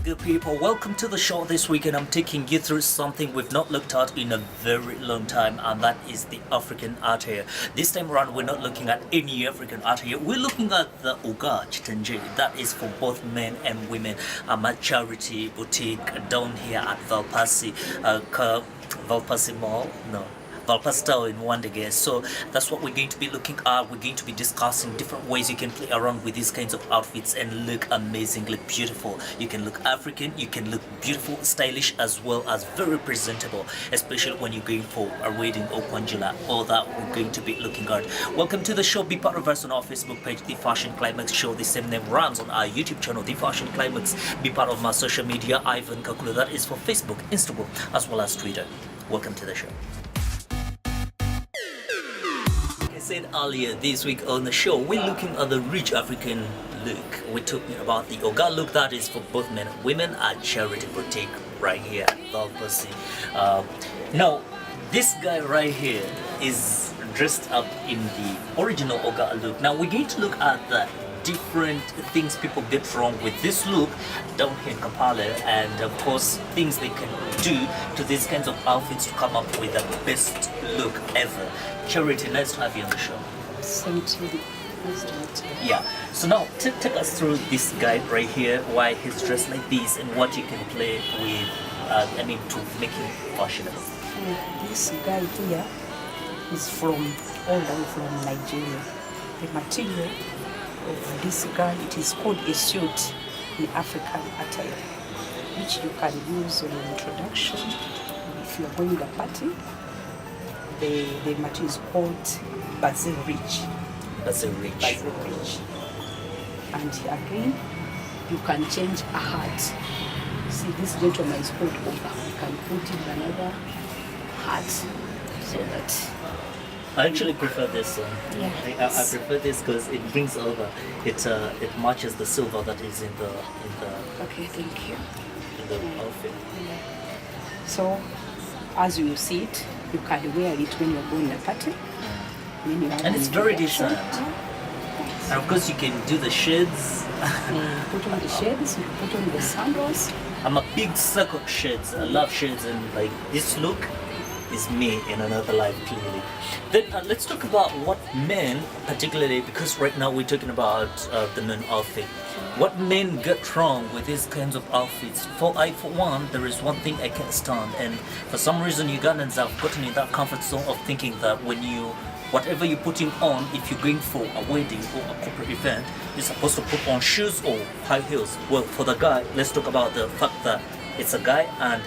good people? Welcome to the show. This weekend I'm taking you through something we've not looked at in a very long time, and that is the African attire. This time around we're not looking at any African attire, we're looking at the EKITENGI. That is for both men and women. I'm at Charity Boutique down here at Valpasi Mall. No, Valpastel in Wandegate. So that's what we're going to be looking at. We're going to be discussing different ways you can play around with these kinds of outfits and look amazing, look beautiful. You can look African, you can look beautiful, stylish, as well as very presentable, especially when you're going for a wedding or conjula. All that we're going to be looking at. Welcome to the show. Be part of us on our Facebook page, The Fashion Climax Show. The same name runs on our YouTube channel, The Fashion Climax. Be part of my social media, Ivan Kakulu. That is for Facebook, Instagram, as well as Twitter. Welcome to the show. Said earlier this week on the show, we're looking at the rich African look. We're talking about the Oga look that is for both men and women at Charity Boutique right here at Valpasi. Now, this guy right here is dressed up in the original Oga look. Now, we're going to look at the different things people get wrong with this look down here in Kampala, and of course things they can do to these kinds of outfits to come up with the best look ever. Charity, nice to have you on the show. Same to you. Nice to meet you. Yeah, so now take us through this guy right here, why he's dressed like this and what you can play with, to make him fashionable. This guy here is all the way from Nigeria. The material of this guy, it is called a suit in African attire, which you can use on your introduction if you are going to a party. The material is called Basil Rich. Basil Rich. And again, you can change a hat. See, this gentleman is called Oga. You can put in another hat so that. I actually prefer this one. Yeah. I prefer this because it brings over. It matches the silver that is in the. Okay, thank you. In the outfit. So, as you see it, you can wear it when you're going to a party. And it's very decent. And of course, you can do the shades. Put on the shades. You put on the sandals. I'm a big sucker of shades. I love shades, and like this look is me in another life, clearly. Then let's talk about what men, particularly because right now we're talking about the men outfit. What men get wrong with these kinds of outfits? For one, there is one thing I can't stand, and for some reason Ugandans have gotten in that comfort zone of thinking that whatever you're putting on, if you're going for a wedding or a corporate event, you're supposed to put on shoes or high heels. Well, for the guy, let's talk about the fact that it's a guy, and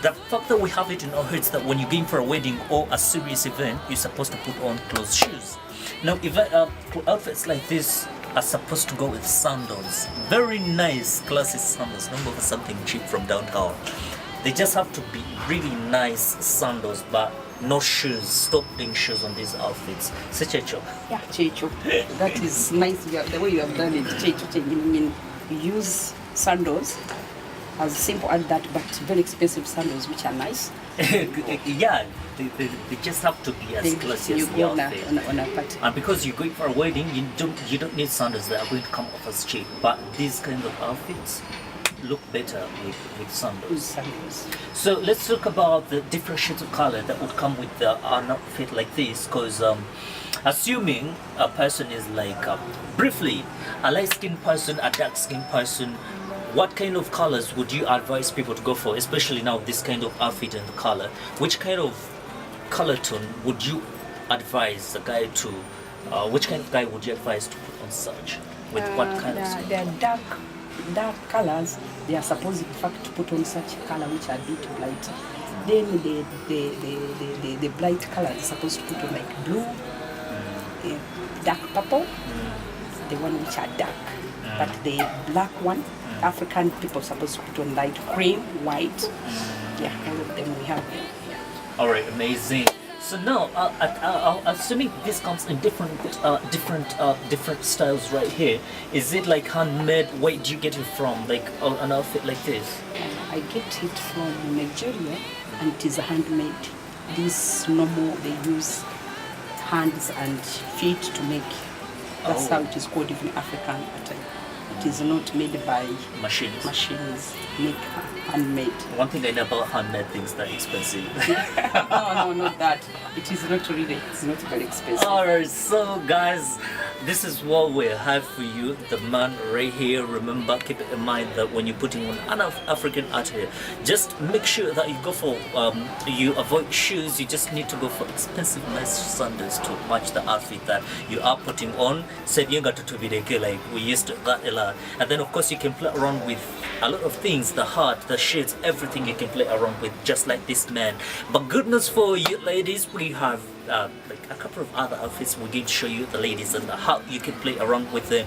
the fact that we have it in our heads that when you're going for a wedding or a serious event, you're supposed to put on closed shoes. Now, outfits like this are supposed to go with sandals. Very nice, classy sandals, not over something cheap from downtown. They just have to be really nice sandals, but no shoes. Stop putting shoes on these outfits. Say Checho. Yeah, Checho. That is nice. The way you have done it, Checho. I mean, you use sandals as simple as that, but very expensive sandals, which are nice. Yeah, they just have to be as classy as the outfit. On a party. And because you're going for a wedding, you don't need sandals that are going to come off as cheap. But these kind of outfits look better with sandals. So let's talk about the different shades of color that would come with an outfit like this, because assuming a person is like briefly a light-skinned person, a dark-skinned person, what kind of colors would you advise people to go for, especially now this kind of outfit and the color? Which kind of color tone would you advise a guy to, which kind of guy would you advise to put on such? With what kind of skin? They are dark colors. They are supposed in fact to put on such color which are a bit bright. Then the bright color is supposed to put on like blue, dark purple, the one which are dark. But the black one, African people are supposed to put on light cream, white. Yeah, all of them we have here. Yeah. All right, amazing. So now, assuming this comes in different styles right here, is it like handmade? Where do you get it from? Like an outfit like this? I get it from Nigeria, and it is handmade. This normal, they use hands and feet to make. That's how it is called even African attire. it is not made by Machines. machines, make handmade. One thing I know about handmade things, they're expensive. No, not that. It is not really, it's not very expensive. Alright, so guys, this is what we have for you. The man right here. Remember, keep it in mind that when you're putting on an African attire, just make sure that you go for, you avoid shoes. You just need to go for expensive, nice sandals to match the outfit that you are putting on. Said you got to be like we used to that a lot. And then of course you can play around with a lot of things, the heart, the shades, everything you can play around with, just like this man. But good news for you ladies, we have like a couple of other outfits we're going to show you, the ladies, and how you can play around with the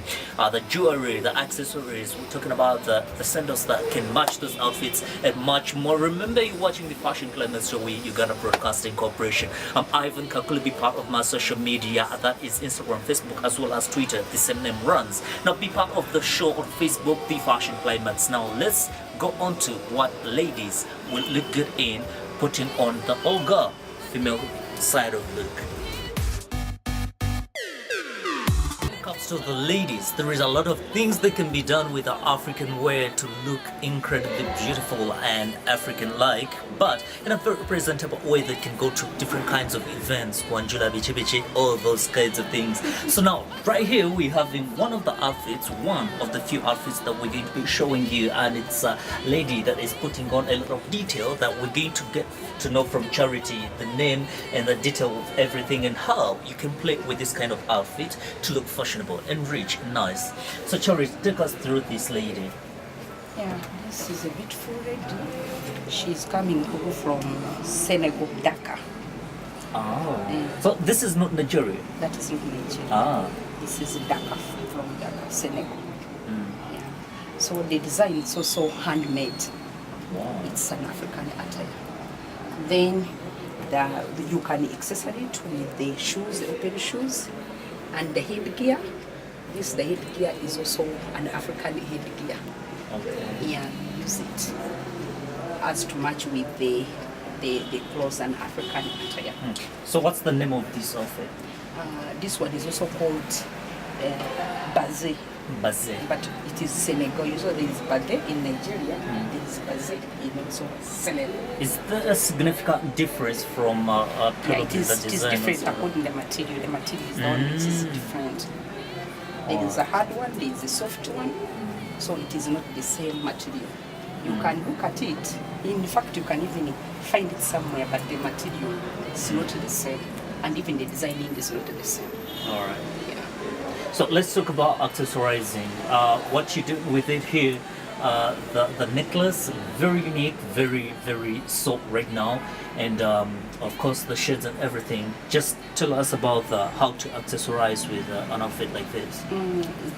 jewelry, the accessories. We're talking about the sandals that can match those outfits and much more. Remember, you're watching the Fashion Climate Show with Uganda Broadcasting Corporation. I'm Ivan Kakuli. Be part of my social media, that is Instagram, Facebook, as well as Twitter. The same name runs. Now be part of the show on Facebook, The Fashion Climates. Now let's go on to what ladies will look good in putting on the Olga female side of look. When it comes to the ladies, there is a lot of things that can be done with the African wear to look incredibly beautiful and African-like, but in a very presentable way that can go to different kinds of events, Wanjula Bichi Bichi, all those kinds of things. So now, right here we have in one of the outfits, one of the few outfits that we're going to be showing you, and it's a lady that is putting on a lot of detail that we're going to get to know from Charity, the name and the detail of everything and how you can play with this kind of outfit to look fashionable and rich and nice. So Charity, take us through this lady. Yeah, this is a beautiful lady. She's coming over from Senegal, Dakar. Oh, so this is not Nigeria? That is not Nigeria. Ah. This is Dakar, from Dakar, Senegal. Yeah. So the design is also handmade. Wow. It's an African attire. Then you can accessory it with the shoes, the open shoes, and the headgear. The headgear is also an African headgear. Okay. Yeah, use it as to match with the clothes and African attire. So what's the name of this outfit? This one is also called Bazé. Bazé. But it is Senegal. You saw there is Bazé in Nigeria. There is Bazé in also Senegal. Is there a significant difference from Yeah, it the is design? different according to the material. The material is the one which is different. There is a hard one, there is a soft one. So it is not the same material. You can look at it. In fact, you can even find it somewhere, but the material is not the same. And even the designing is not the same. All right. Yeah. So let's talk about accessorizing. What you do with it here, the necklace, very unique, very soft right now, and of course the shades and everything. Just tell us about how to accessorize with an outfit like this.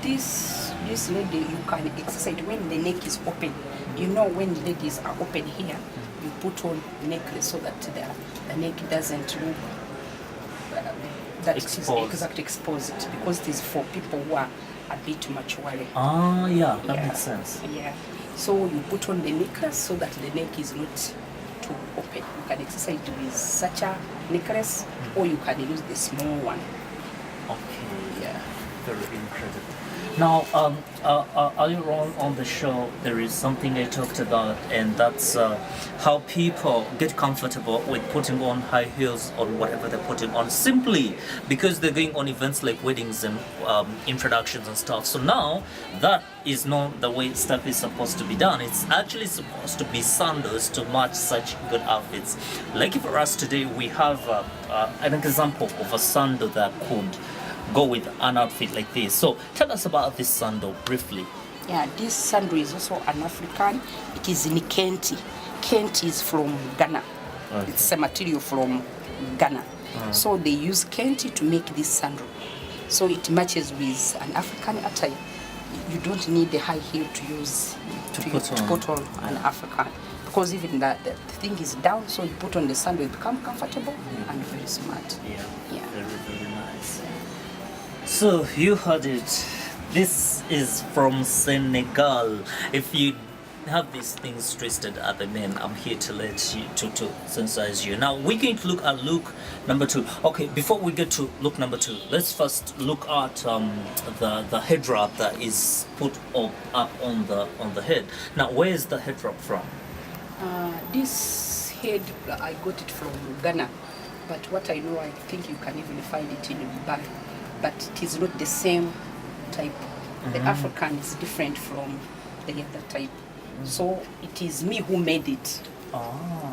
This lady, you can exercise when the neck is open. You know, when ladies are open here, you put on necklace so that the neck doesn't look exactly exposed, because it is for people who are a bit mature. Ah, yeah, that makes sense. Yeah. So you put on the necklace so that the neck is not too open. You can exercise with such a necklace, or you can use the small one. Okay. Yeah. Very incredible. Now, earlier on the show, there is something I talked about, and that's how people get comfortable with putting on high heels or whatever they're putting on, simply because they're going on events like weddings and introductions and stuff. So now, that is not the way stuff is supposed to be done. It's actually supposed to be sandals to match such good outfits. Like for us today, we have an example of a sandal that could go with an outfit like this. So tell us about this sandal briefly. Yeah, this sandal is also an African. It is in Kenti. Kent is from Ghana. Okay. It's a material from Ghana. So they use Kenti to make this sandal. So it matches with an African attire. You don't need the high heel to use to put on an African, because even the thing is down, so you put on the sandal, it become comfortable and very smart. Yeah. Very nice. So you heard it. This is from Senegal. If you have these things twisted at the men, I'm here to let you to sensitize you. Now we're going to look at look number 2. Okay, before we get to look number 2, let's first look at the head wrap that is put up on the head. Now, where is the head wrap from? This head, I got it from Ghana, but what I know, I think you can even find it in Dubai, but it is not the same type. The African is different from the other type. So it is me who made it.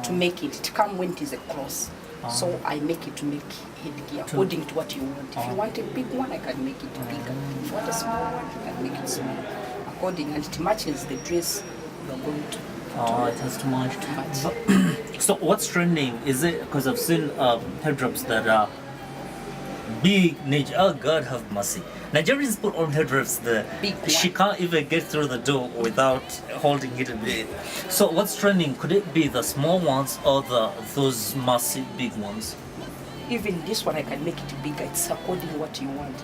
To make it. It come when it is a cross. So I make it to make headgear according to what you want. If you want a big one, I can make it bigger. If you want a small one, I can make it smaller. According, and it matches the dress you are going to. It has too much. So what's trending? Is it because I've seen head wraps that are big? Oh God, have mercy. Nigerians put on head wraps there. She can't even get through the door without holding it a bit. So what's trending? Could it be the small ones or those massive big ones? Even this one, I can make it bigger. It's according what you want.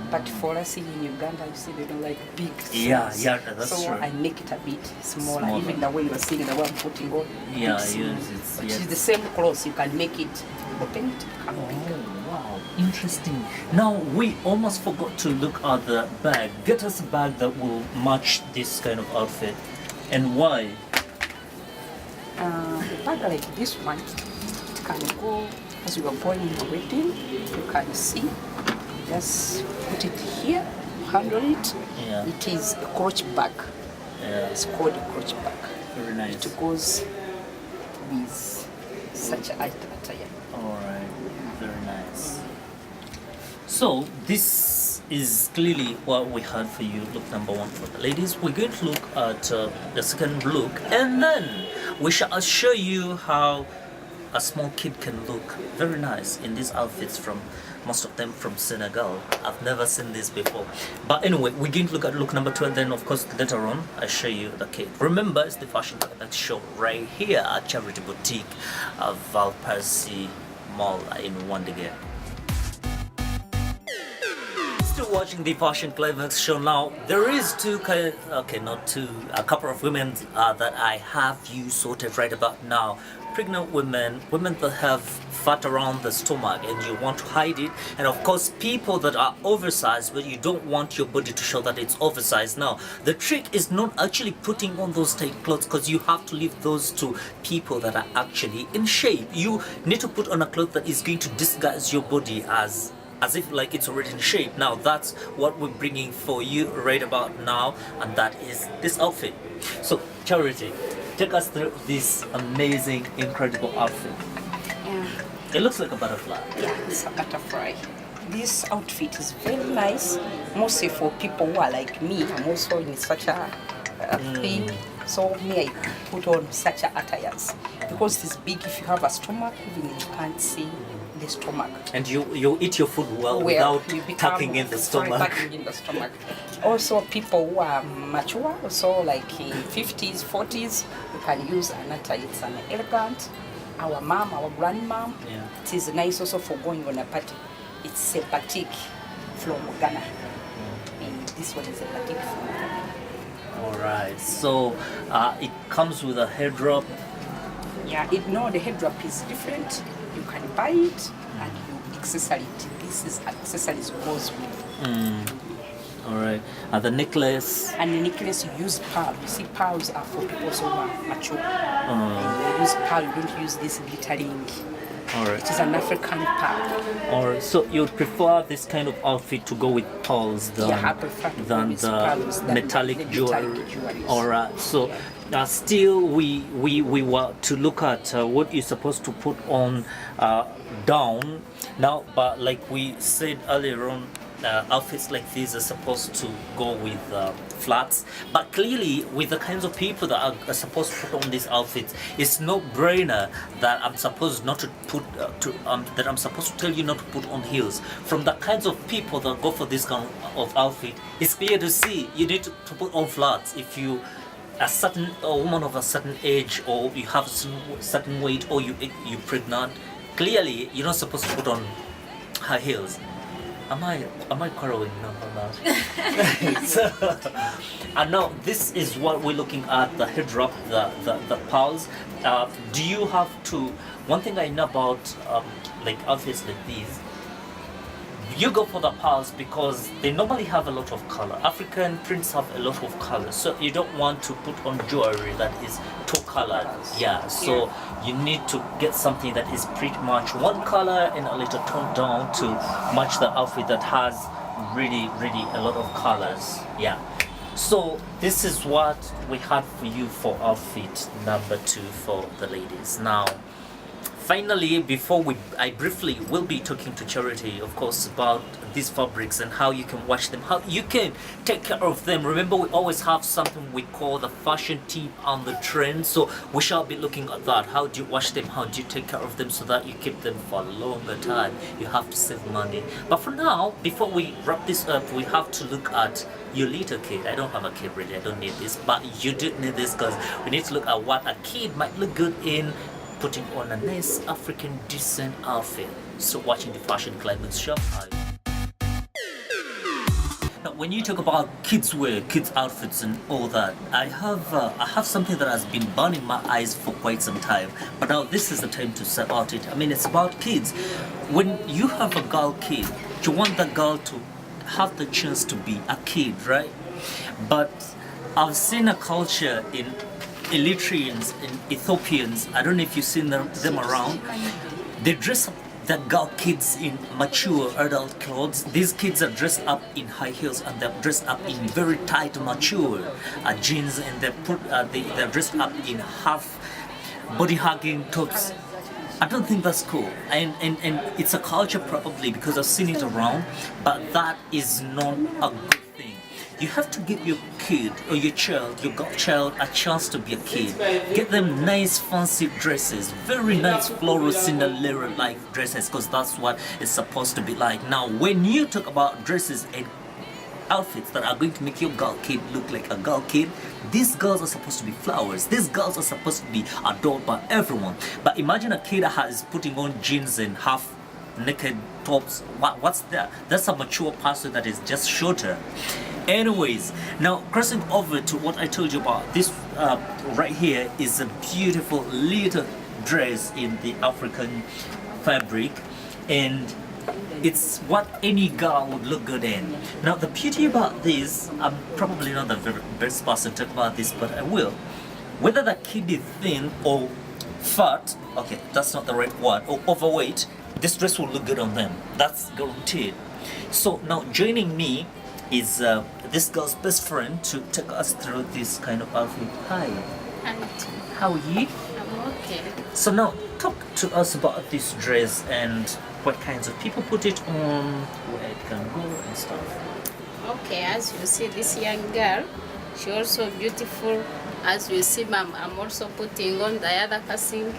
But for us in Uganda, you see, they don't like big things. Yeah, that's so true. I make it a bit smaller. Even the way you are seeing, the way I'm putting on. It's the same clothes. You can make it, open it, become bigger. Wow, interesting. Now we almost forgot to look at the bag. Get us a bag that will match this kind of outfit. And why? A bag like this one, it can go as you are going in the wedding. You can see. Just put it here, handle it. Yeah. It is a crotch bag. Yeah. It's called a crotch bag. Very nice. It goes with such an attire. Alright, very nice. So this is clearly what we had for you, look number 1 for the ladies. We're going to look at the second look, and then we shall show you how a small kid can look very nice in these outfits, from most of them from Senegal. I've never seen this before. But anyway, we're going to look at look number 2, and then of course later on I show you the kid. Remember, it's the Fashion Climax show right here at Charity Boutique of Valparaiso Mall in Wandegem. Still watching the Fashion Climax show now. There is a couple of women that I have you sorted right about now. Pregnant women that have fat around the stomach and you want to hide it, and of course people that are oversized but you don't want your body to show that it's oversized. Now the trick is not actually putting on those tight clothes, because you have to leave those to people that are actually in shape. You need to put on a cloth that is going to disguise your body as if like it's already in shape. Now that's what we're bringing for you right about now, and that is this outfit. So Charity, take us through this amazing, incredible outfit. Yeah. It looks like a butterfly. Yeah, it's a butterfly. This outfit is very nice, mostly for people who are like me. I'm also in such a thing. So me, I put on such a attires because it's big. If you have a stomach, even you can't see the stomach. And you eat your food well without tucking in the stomach. Tucking in the stomach. Also, people who are mature, so like in 50s, 40s, you can use an attire. It's an elegant. Our mom, our grandmom. Yeah. It is nice also for going on a party. It's a batik from Ghana. And this one is a batik from Ghana. Alright, so it comes with a head wrap. Yeah, the head wrap is different. You can buy it and you accessory it. This is accessories goes with. Alright, and the necklace. And the necklace, you use pearl. You see, pearls are for people who are mature. And you use pearl, you don't use this glittering. Alright. It is an African pearl. Alright, so you would prefer this kind of outfit to go with pearls than, Yeah, I prefer to go with the pearls than metallic the jewelry. jewelries. Alright, so still we were to look at what you're supposed to put on down now, but like we said earlier on, outfits like these are supposed to go with flats, but clearly with the kinds of people that are supposed to put on these outfits, it's no brainer that I'm supposed not to put that I'm supposed to tell you not to put on heels. From the kinds of people that go for this kind of outfit, it's clear to see you need to put on flats. If you a woman of a certain age, or you have a certain weight, or you're pregnant, clearly you're not supposed to put on high heels. Am I quarreling now? So, and now this is what we're looking at, the head wrap, the pearls. Do you have to, one thing I know about like outfits like these, you go for the pearls because they normally have a lot of color. African prints have a lot of color, so you don't want to put on jewelry that is too colored. Yeah, so you need to get something that is pretty much one color and a little toned down to match the outfit that has really a lot of colors. Yeah, so this is what we had for you for outfit number 2 for the ladies. Now finally, before I briefly will be talking to Charity, of course, about these fabrics and how you can wash them, how you can take care of them. Remember, we always have something we call the fashion tip on the trend, so we shall be looking at that. How do you wash them? How do you take care of them so that you keep them for a longer time? You have to save money. But for now, before we wrap this up, we have to look at your little kid. I don't have a kid really, I don't need this, but you do need this because we need to look at what a kid might look good in, putting on a nice African decent outfit. So watching the Fashion Climates Shop. Now when you talk about kids wear, kids outfits and all that, I have something that has been burning my eyes for quite some time, but now this is the time to say about it. I mean, it's about kids. When you have a girl kid, you want that girl to have the chance to be a kid, right? But I've seen a culture in Eritreans and Ethiopians, I don't know if you've seen them around, they dress up the girl kids in mature adult clothes. These kids are dressed up in high heels and they're dressed up in very tight mature jeans, and they're dressed up in half body hugging tops. I don't think that's cool, and it's a culture probably because I've seen it around, but that is not a good thing. You have to give your kid or your godchild a chance to be a kid. Get them nice fancy dresses, very nice floral Cinderella-like dresses, because that's what it's supposed to be like. Now when you talk about dresses and outfits that are going to make your girl kid look like a girl kid, these girls are supposed to be flowers. These girls are supposed to be adored by everyone. But imagine a kid that is putting on jeans and half naked tops. What's that? That's a mature person that is just shorter. Anyways, now crossing over to what I told you about, this right here is a beautiful little dress in the African fabric, and it's what any girl would look good in. Now the beauty about this, I'm probably not the very best person to talk about this, but I will. Whether the kid is thin or fat, okay, that's not the right word, or overweight, this dress will look good on them. That's guaranteed. So now joining me is this girl's best friend to take us through this kind of outfit. Hi. Hi. How are you? I'm okay. So now talk to us about this dress and what kinds of people put it on, where it can go and stuff. Okay, as you see, this young girl, she also beautiful. As you see, ma'am, I'm also putting on the other casing.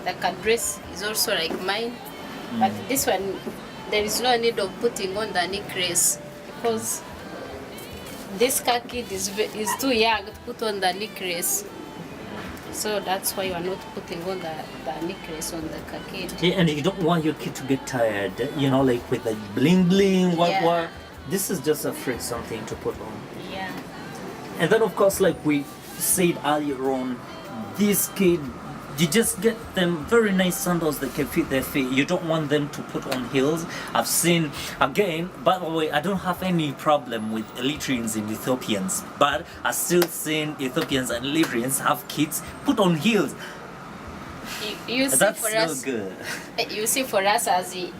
The dress is also like mine, but this one, there is no need of putting on the necklace because this kid is too young to put on the necklace. So that's why you are not putting on the necklace on the kid. Yeah, and you don't want your kid to get tired, you know, like with the bling bling, what. This is just a free something to put on. Yeah. And then of course, like we said earlier on, this kid, you just get them very nice sandals that can fit their feet. You don't want them to put on heels. I've seen, again, by the way, I don't have any problem with Eritreans and Ethiopians, but I've still seen Ethiopians and Eritreans have kids put on heels. You see, that's for so us, good. You see, for us as the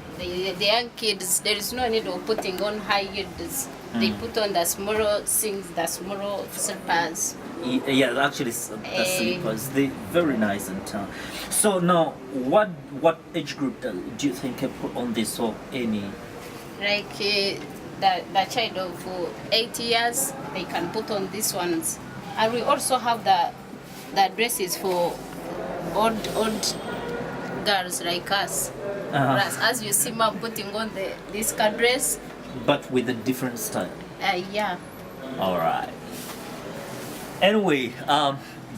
young kids, there is no need of putting on high heels. They put on the smaller things, the smaller slippers. Yeah, actually, the slippers, they're very nice in town. So now, what age group do you think can put on this, or any? Like the child of 8 years, they can put on these ones. And we also have the dresses for old girls like us. As you see, mom putting on this dress. But with a different style. Yeah. All right. Anyway,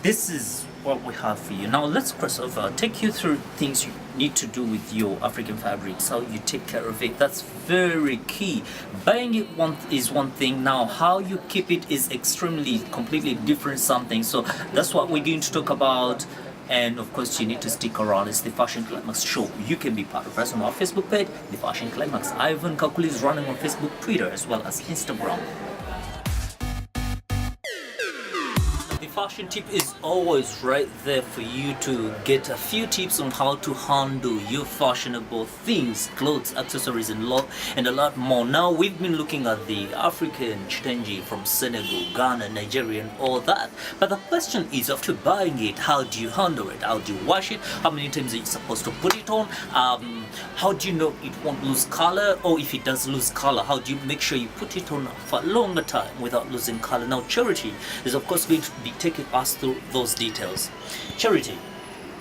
this is what we have for you. Now let's cross over. Take you through things you need to do with your African fabrics, how you take care of it. That's very key. Buying it is one thing. Now how you keep it is extremely, completely different something. So that's what we're going to talk about. And of course, you need to stick around. It's the Fashion Climax show. You can be part of us on our Facebook page, the Fashion Climax. Ivan Kakuli is running on Facebook, Twitter, as well as Instagram. Fashion tip is always right there for you to get a few tips on how to handle your fashionable things, clothes, accessories, and a lot more. Now we've been looking at the African Chitengi from Senegal, Ghana, Nigeria, and all that. But the question is, after buying it, how do you handle it? How do you wash it? How many times are you supposed to put it on? How do you know it won't lose color? Or if it does lose color, how do you make sure you put it on for a longer time without losing color? Now Charity is of course going to be taking us through those details. Charity,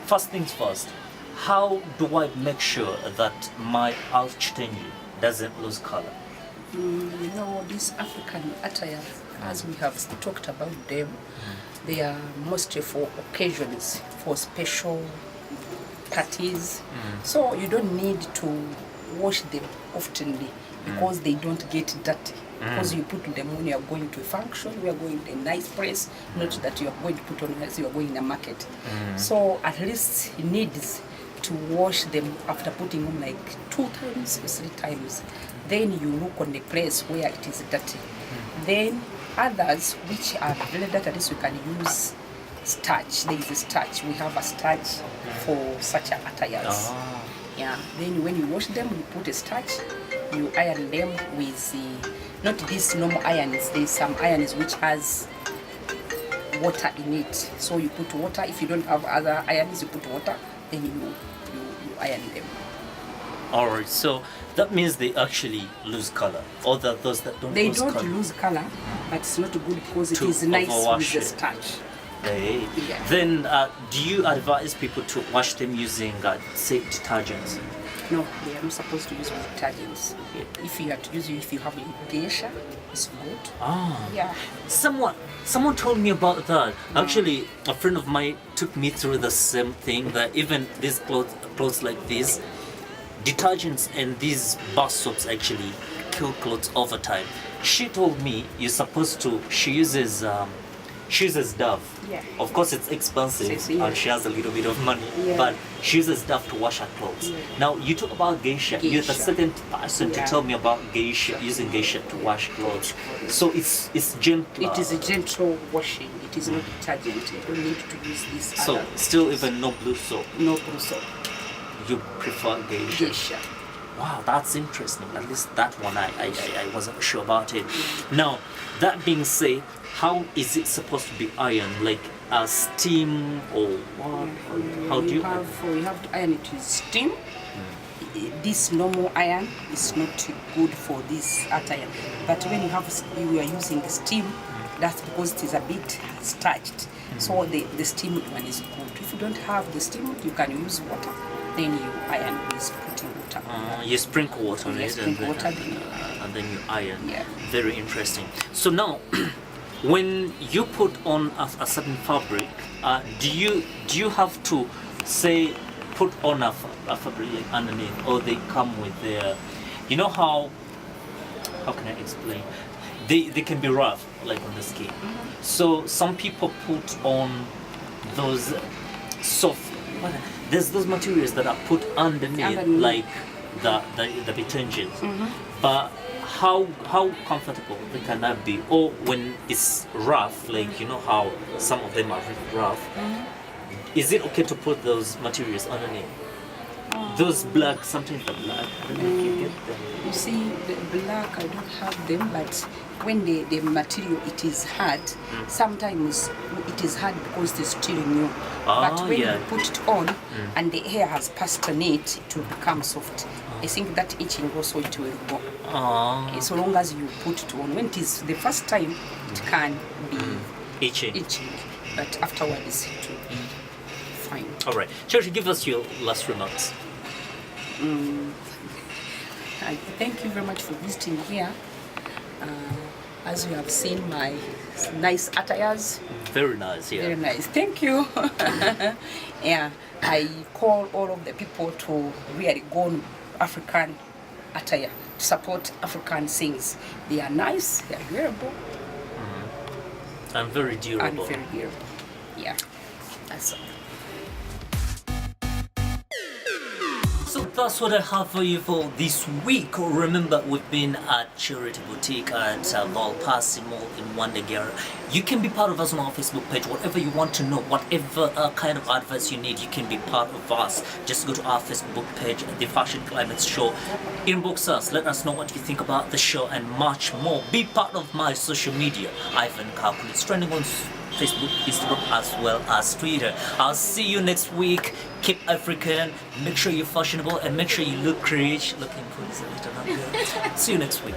first things first, how do I make sure that my house Chitengi doesn't lose color? You know, these African attires, as we have talked about them, they are mostly for occasions, for special parties. So you don't need to wash them oftenly because they don't get dirty. Because you put them when you are going to a function, we are going to a nice place, not that you are going to put on as you are going in a market. So at least it needs to wash them after putting them like 2 times or 3 times. Then you look on the place where it is dirty. Then others which are very dirty, at least we can use starch. There is a starch. We have a starch for such attires. Yeah. Then when you wash them, you put a starch. You iron them with not these normal irons. There's some irons which has water in it. So you put water. If you don't have other irons, you put water. Then you iron them. Alright, so that means they actually lose color. Or that those that don't They lose don't color. lose color, but it's not good because it To is nice with overwash the it. starch. Hey. Yeah. Then do you advise people to wash them using say detergents? No, they are not supposed to use detergents. If you have to use, if you have geisha, it's good. Yeah. Someone told me about that. Actually, a friend of mine took me through the same thing, that even these clothes like these, detergents and these bar soaps actually kill clothes over time. She told me you're supposed to, she uses Dove. Yeah. Of course it's expensive and she has a little bit of money, but she uses Dove to wash her clothes. Yeah. Now you talk about geisha. You're the second person to tell me about geisha, using geisha to wash clothes. So it's gentle. It is a gentle washing. It is not detergent. You don't need to use this. So other. still even no blue soap. No blue soap. You prefer geisha. Geisha. Wow, that's interesting. At least that one I wasn't sure about it. Now, that being said, how is it supposed to be ironed? Like a steam or what? How do you We have to iron it with steam. This normal iron is not good for this attire. But when you are using the steam, that's because it is a bit starched. So the steam one is good. If you don't have the steam, you can use water. Then you iron with putting water. You sprinkle water on it and then you iron. Yeah. Very interesting. So now, when you put on a certain fabric, do you have to say put on a fabric underneath, or they come with their, you know how can I explain? They can be rough, like on the skin. So some people put on those soft. There's those materials that are put underneath. Like the detergents. But how comfortable they can that be? Or when it's rough, like you know how some of them are really rough, is it okay to put those materials underneath? Those black, sometimes the black, I don't know if you get them. You see, the black, I don't have them, but when the material, it is hard, sometimes it is hard because it is still new. But when you put it on and the air has passed on it, it will become soft. I think that itching also it will go. So long as you put it on. When it is the first time, it can be itching. But afterwards, it will be fine. All right. Charity, give us your last remarks. I thank you very much for visiting here. As you have seen my nice attires. Very nice, yeah. Very nice. Thank you. Yeah, I call all of the people to really go on African attire to support African things. They are nice, they are durable, And very and durable. very durable. Yeah, that's all. So that's what I have for you for this week. Remember, we've been at Charity Boutique at Valpassi Mall in Wandagara. You can be part of us on our Facebook page. Whatever you want to know, whatever kind of advice you need, you can be part of us. Just go to our Facebook page, The Fashion Climates Show. Inbox us, let us know what you think about the show and much more. Be part of my social media. Ivan Kakul. It's trending on Facebook, Instagram, as well as Twitter. I'll see you next week. Keep African, make sure you're fashionable, and make sure you look rich. Looking for this a little. See you next week.